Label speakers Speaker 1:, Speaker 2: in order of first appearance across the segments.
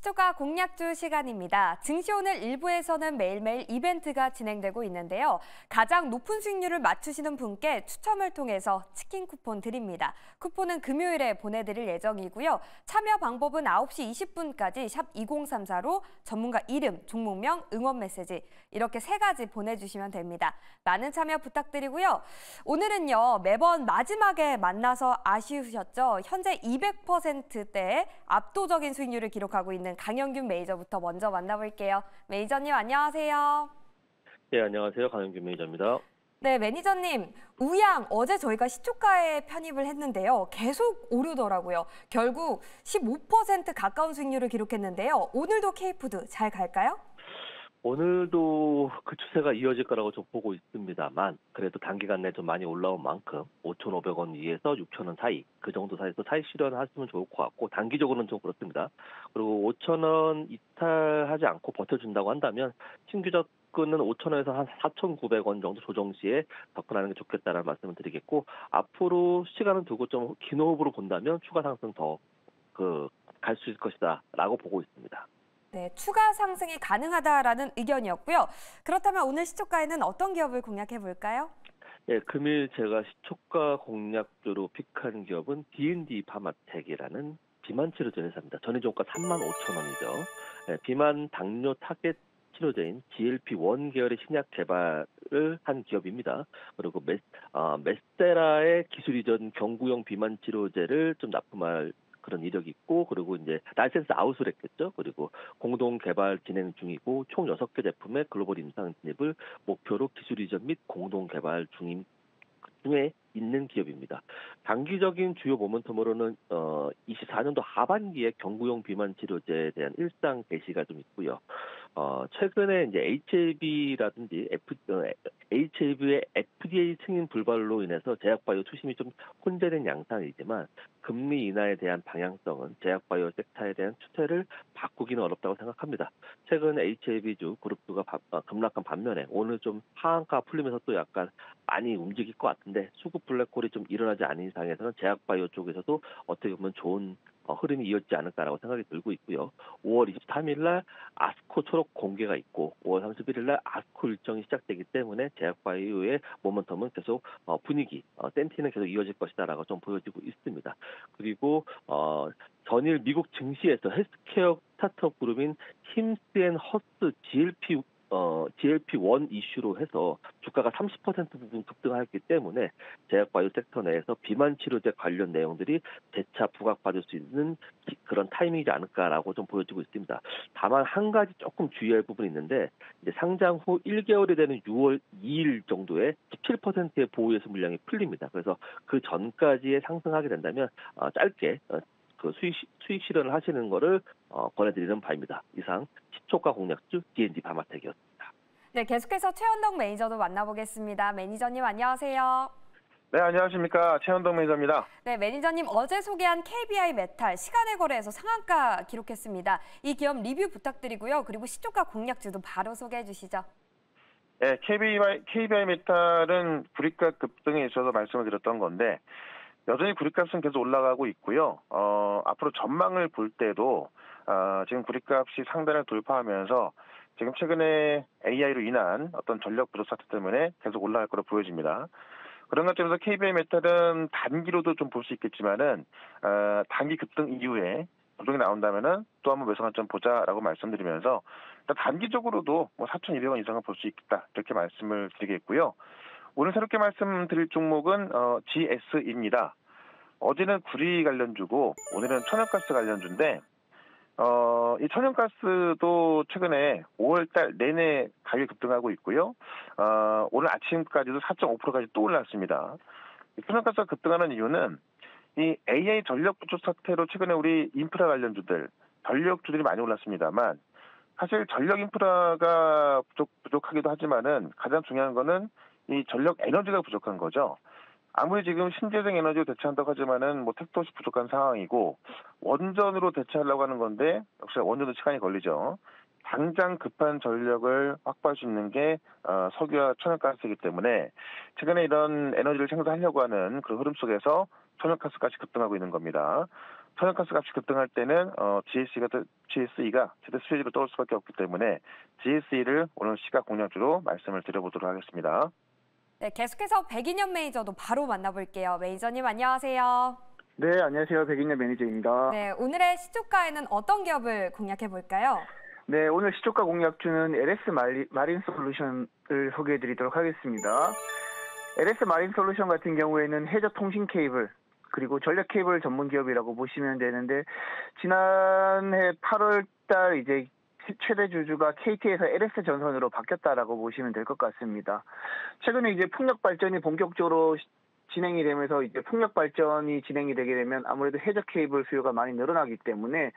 Speaker 1: 시초가 공략주 시간입니다. 증시 오늘 일부에서는 매일매일 이벤트가 진행되고 있는데요. 가장 높은 수익률을 맞추시는 분께 추첨을 통해서 치킨 쿠폰 드립니다. 쿠폰은 금요일에 보내드릴 예정이고요. 참여 방법은 9시 20분까지 샵 2034로 전문가 이름, 종목명, 응원 메시지 이렇게 3가지 보내주시면 됩니다. 많은 참여 부탁드리고요. 오늘은요, 매번 마지막에 만나서 아쉬우셨죠? 현재 200%대의 압도적인 수익률을 기록하고 있는 강영균 매니저부터 먼저 만나볼게요. 매니저님 안녕하세요.
Speaker 2: 네, 안녕하세요. 강영균 매니저입니다.
Speaker 1: 네, 매니저님. 우양 어제 저희가 시초가에 편입을 했는데요. 계속 오르더라고요. 결국 15% 가까운 수익률을 기록했는데요. 오늘도 K푸드 잘 갈까요?
Speaker 2: 오늘도 그 추세가 이어질 거라고 좀 보고 있습니다만 그래도 단기간 내 좀 많이 올라온 만큼 5,500원 위에서 6,000원 사이 그 정도 사이에서 차익 실현하시면 좋을 것 같고 단기적으로는 좀 그렇습니다. 그리고 5,000원 이탈하지 않고 버텨준다고 한다면 신규 접근은 5,000원에서 한 4,900원 정도 조정 시에 접근하는 게 좋겠다는 말씀을 드리겠고 앞으로 시간을 두고 좀 긴 호흡으로 본다면 추가 상승 더 갈 수 있을 것이다라고 보고 있습니다.
Speaker 1: 네, 추가 상승이 가능하다라는 의견이었고요. 그렇다면 오늘 시초가에는 어떤 기업을 공략해 볼까요?
Speaker 2: 예, 금일 제가 시초가 공략주로 픽한 기업은 D&D 파마텍이라는 비만 치료제 회사입니다. 전일종가 35,000원이죠. 예, 비만 당뇨 타겟 치료제인 GLP-1 계열의 신약 개발을 한 기업입니다. 그리고 메스테라의 기술 이전 경구용 비만 치료제를 좀 납품할 그런 이력이 있고, 그리고 이제 라이센스 아웃을 했겠죠. 그리고 공동 개발 진행 중이고, 총 6개 제품의 글로벌 임상 진입을 목표로 기술 이전 및 공동 개발 중에 있는 기업입니다. 단기적인 주요 모멘텀으로는 24년도 하반기에 경구용 비만 치료제에 대한 일상 개시가 좀 있고요. 최근에 이제 HAV라든지 HAV의 FDA 승인 불발로 인해서 제약바이오 투심이 좀 혼재된 양상이지만 금리 인하에 대한 방향성은 제약바이오 섹터에 대한 추세를 바꾸기는 어렵다고 생각합니다. 최근 HAV주 그룹주가 급락한 반면에 오늘 좀 하한가 풀리면서 또 약간 많이 움직일 것 같은데 수급 블랙홀이 좀 일어나지 않은 이상에서는 제약바이오 쪽에서도 어떻게 보면 좋은 흐름이 이어지지 않을까라고 생각이 들고 있고요. 5월 23일 날 아스코 초록 공개가 있고 5월 31일 날 아스코 일정이 시작되기 때문에 제약바이오의 모멘텀은 계속 분위기, 센티는 계속 이어질 것이다라고 좀 보여지고 있습니다. 그리고 전일 미국 증시에서 헬스케어 스타트업 그룹인 힘스앤허스 GLP-1 이슈로 해서 주가가 30% 부분 급등하였기 때문에 제약바이오 섹터 내에서 비만 치료제 관련 내용들이 재차 부각받을 수 있는 그런 타이밍이지 않을까라고 좀 보여지고 있습니다. 다만 한 가지 조금 주의할 부분이 있는데 이제 상장 후 1개월이 되는 6월 2일 정도에 17%의 보유예수 물량이 풀립니다. 그래서 그 전까지에 상승하게 된다면 짧게 수익 실현을 하시는 거를 권해드리는 바입니다. 이상 시초가 공략주 D&D 파마텍이었습니다.
Speaker 1: 네, 계속해서 최현덕 매니저도 만나보겠습니다. 매니저님 안녕하세요.
Speaker 3: 네, 안녕하십니까. 최현덕 매니저입니다.
Speaker 1: 네, 매니저님 어제 소개한 KBI 메탈 시간의 거래에서 상한가 기록했습니다. 이 기업 리뷰 부탁드리고요. 그리고 시초가 공략주도 바로 소개해 주시죠.
Speaker 3: 네, KBI 메탈은 구리가 급등에 있어서 말씀을 드렸던 건데 여전히 구리값은 계속 올라가고 있고요. 앞으로 전망을 볼 때도 지금 구리값이 상단을 돌파하면서 지금 최근에 AI로 인한 어떤 전력 부족 사태 때문에 계속 올라갈 거로 보여집니다. 그런 것점에서 KBI 메탈은 단기로도 좀 볼 수 있겠지만은 단기 급등 이후에 조정이 나온다면은 또 한번 매수 관점 보자라고 말씀드리면서 일단 단기적으로도 4,200원 이상은 볼 수 있다 이렇게 말씀을 드리겠고요. 오늘 새롭게 말씀드릴 종목은 GS입니다. 어제는 구리 관련주고 오늘은 천연가스 관련주인데 이 천연가스도 최근에 5월달 내내 가격이 급등하고 있고요. 오늘 아침까지도 4.5%까지 또 올랐습니다. 천연가스가 급등하는 이유는 이 AI 전력 부족 사태로 최근에 우리 인프라 관련주들, 전력주들이 많이 올랐습니다만 사실 전력 인프라가 부족하기도 하지만은 가장 중요한 거는 이 전력 에너지가 부족한 거죠. 아무리 지금 신재생 에너지로 대체한다고 하지만은 택도 없이 부족한 상황이고 원전으로 대체하려고 하는 건데 역시 원전도 시간이 걸리죠. 당장 급한 전력을 확보할 수 있는 게 석유와 천연가스이기 때문에 최근에 이런 에너지를 생산하려고 하는 그 흐름 속에서 천연가스까지 급등하고 있는 겁니다. 천연가스 값이 급등할 때는 GSE가 최대 수혜주로 떠올 수밖에 없기 때문에 GSE를 오늘 시가 공략주로 말씀을 드려보도록 하겠습니다.
Speaker 1: 네, 계속해서 백인현 매니저도 바로 만나볼게요. 매니저님 안녕하세요.
Speaker 4: 네, 안녕하세요. 백인현 매니저입니다.
Speaker 1: 네, 오늘의 시초가에는 어떤 기업을 공략해 볼까요?
Speaker 4: 네, 오늘 시초가 공략주는 LS 마린 솔루션을 소개해 드리도록 하겠습니다. LS 마린 솔루션 같은 경우에는 해저 통신 케이블, 그리고 전력 케이블 전문 기업이라고 보시면 되는데, 지난해 8월 달 이제 최대 주주가 KT에서 LS 전선으로 바뀌었다라고 보시면 될 것 같습니다. 최근에 이제 풍력 발전이 본격적으로 진행이 되면서 이제 풍력 발전이 진행이 되게 되면 아무래도 해저 케이블 수요가 많이 늘어나기 때문에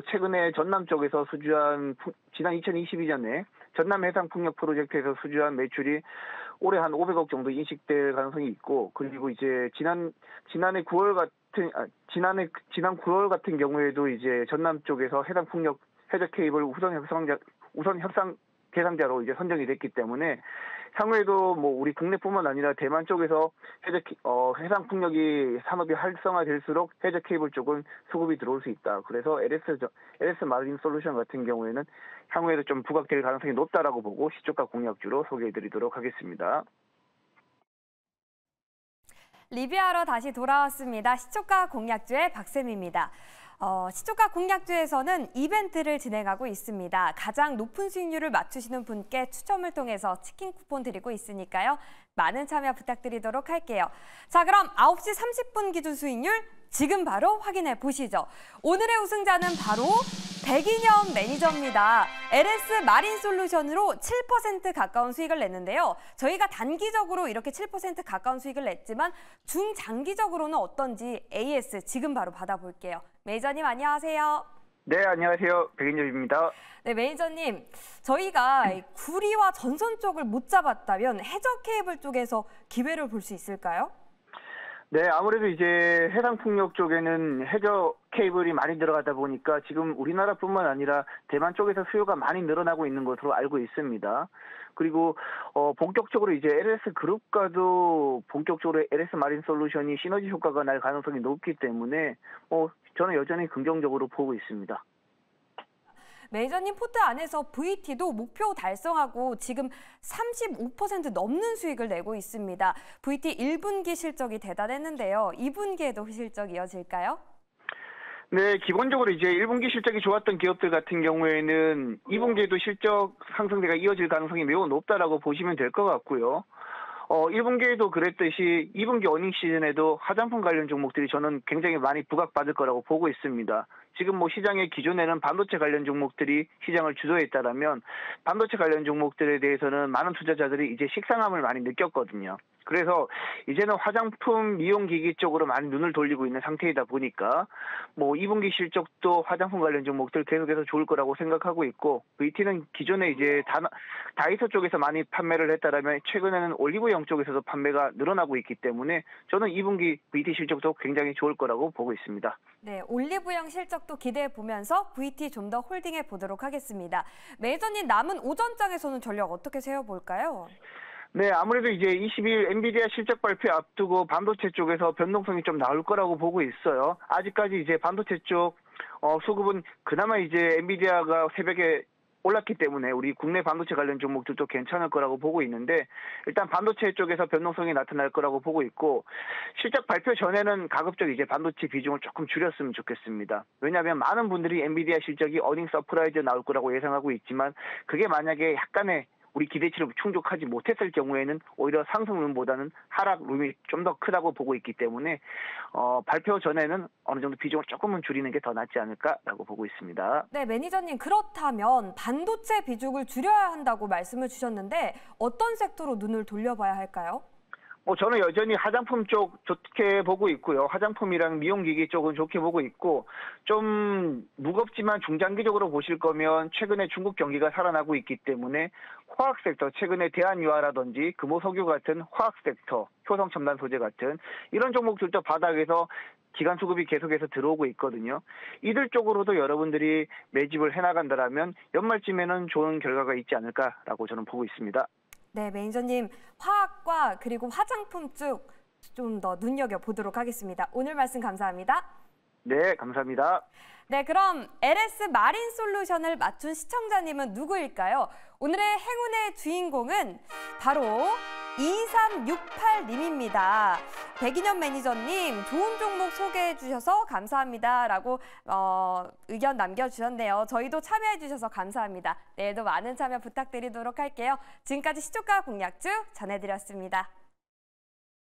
Speaker 4: 최근에 전남 쪽에서 수주한 지난 2022년에 전남 해상 풍력 프로젝트에서 수주한 매출이 올해 한 500억 정도 인식될 가능성이 있고, 그리고 이제 지난 9월 같은 경우에도 이제 전남 쪽에서 해상 풍력 해저 케이블 우선 협상 대상자로 이제 선정이 됐기 때문에 향후에도 우리 국내뿐만 아니라 대만 쪽에서 해상 풍력이 산업이 활성화될수록 해저 케이블 쪽은 수급이 들어올 수 있다. 그래서 LS 마린 솔루션 같은 경우에는 향후에도 좀 부각될 가능성이 높다라고 보고 시초가 공략주로 소개해드리도록 하겠습니다.
Speaker 1: 리뷰하러 다시 돌아왔습니다. 시초가 공략주의 박쌤입니다. 시초가 공략주에서는 이벤트를 진행하고 있습니다. 가장 높은 수익률을 맞추시는 분께 추첨을 통해서 치킨 쿠폰 드리고 있으니까요. 많은 참여 부탁드리도록 할게요. 자, 그럼 9시 30분 기준 수익률 지금 바로 확인해 보시죠. 오늘의 우승자는 바로 백인현 매니저입니다. LS 마린 솔루션으로 7% 가까운 수익을 냈는데요. 저희가 단기적으로 이렇게 7% 가까운 수익을 냈지만 중장기적으로는 어떤지 AS 지금 바로 받아볼게요. 매니저님 안녕하세요.
Speaker 4: 네, 안녕하세요. 백인엽입니다.
Speaker 1: 네, 매니저님. 저희가 구리와 전선 쪽을 못 잡았다면 해저 케이블 쪽에서 기회를 볼 수 있을까요?
Speaker 4: 네, 아무래도 이제 해상풍력 쪽에는 해저 케이블이 많이 들어가다 보니까 지금 우리나라뿐만 아니라 대만 쪽에서 수요가 많이 늘어나고 있는 것으로 알고 있습니다. 그리고 본격적으로 이제 LS 그룹과도 본격적으로 LS 마린 솔루션이 시너지 효과가 날 가능성이 높기 때문에 저는 여전히 긍정적으로 보고 있습니다.
Speaker 1: 매니저님 포트 안에서 VT도 목표 달성하고 지금 35% 넘는 수익을 내고 있습니다. VT 1분기 실적이 대단했는데요. 2분기에도 실적 이어질까요?
Speaker 4: 네, 기본적으로 이제 1분기 실적이 좋았던 기업들 같은 경우에는 2분기에도 실적 상승세가 이어질 가능성이 매우 높다라고 보시면 될 것 같고요. 1분기에도 그랬듯이 2분기 어닝 시즌에도 화장품 관련 종목들이 저는 굉장히 많이 부각받을 거라고 보고 있습니다. 지금 시장의 기존에는 반도체 관련 종목들이 시장을 주도했다라면 반도체 관련 종목들에 대해서는 많은 투자자들이 이제 식상함을 많이 느꼈거든요. 그래서 이제는 화장품 미용기기 쪽으로 많이 눈을 돌리고 있는 상태이다 보니까 2분기 실적도 화장품 관련 종목들 계속해서 좋을 거라고 생각하고 있고, VT는 기존에 이제 다이소 쪽에서 많이 판매를 했다라면 최근에는 올리브영 쪽에서도 판매가 늘어나고 있기 때문에 저는 2분기 VT 실적도 굉장히 좋을 거라고 보고 있습니다.
Speaker 1: 네, 올리브영 실적도 기대해 보면서 VT 좀 더 홀딩해 보도록 하겠습니다. 매니저님 남은 오전장에서는 전략 어떻게 세워볼까요?
Speaker 4: 네, 아무래도 이제 20일 엔비디아 실적 발표 앞두고 반도체 쪽에서 변동성이 좀 나올 거라고 보고 있어요. 아직까지 이제 반도체 쪽 수급은 그나마 이제 엔비디아가 새벽에 올랐기 때문에 우리 국내 반도체 관련 종목들도 괜찮을 거라고 보고 있는데, 일단 반도체 쪽에서 변동성이 나타날 거라고 보고 있고, 실적 발표 전에는 가급적 이제 반도체 비중을 조금 줄였으면 좋겠습니다. 왜냐하면 많은 분들이 엔비디아 실적이 어닝 서프라이즈 나올 거라고 예상하고 있지만, 그게 만약에 약간의 우리 기대치를 충족하지 못했을 경우에는 오히려 상승룸보다는 하락룸이 좀 더 크다고 보고 있기 때문에 발표 전에는 어느 정도 비중을 조금은 줄이는 게 더 낫지 않을까라고 보고 있습니다.
Speaker 1: 네, 매니저님 그렇다면 반도체 비중을 줄여야 한다고 말씀을 주셨는데 어떤 섹터로 눈을 돌려봐야 할까요?
Speaker 4: 저는 여전히 화장품 쪽 좋게 보고 있고요. 화장품이랑 미용기기 쪽은 좋게 보고 있고, 좀 무겁지만 중장기적으로 보실 거면 최근에 중국 경기가 살아나고 있기 때문에 화학 섹터, 최근에 대한유화라든지 금호석유 같은 화학 섹터, 효성첨단 소재 같은 이런 종목들도 바닥에서 기간 수급이 계속해서 들어오고 있거든요. 이들 쪽으로도 여러분들이 매집을 해나간다면 연말쯤에는 좋은 결과가 있지 않을까라고 저는 보고 있습니다.
Speaker 1: 네, 매니저님 화학과 그리고 화장품 쪽 좀 더 눈여겨보도록 하겠습니다. 오늘 말씀 감사합니다.
Speaker 4: 네, 감사합니다.
Speaker 1: 네, 그럼 LS 마린 솔루션을 맞춘 시청자님은 누구일까요? 오늘의 행운의 주인공은 바로 2368님입니다. 백인현 매니저님, 좋은 종목 소개해 주셔서 감사합니다. 라고 의견 남겨주셨네요. 저희도 참여해 주셔서 감사합니다. 내일도 많은 참여 부탁드리도록 할게요. 지금까지 시초가 공략주 전해드렸습니다.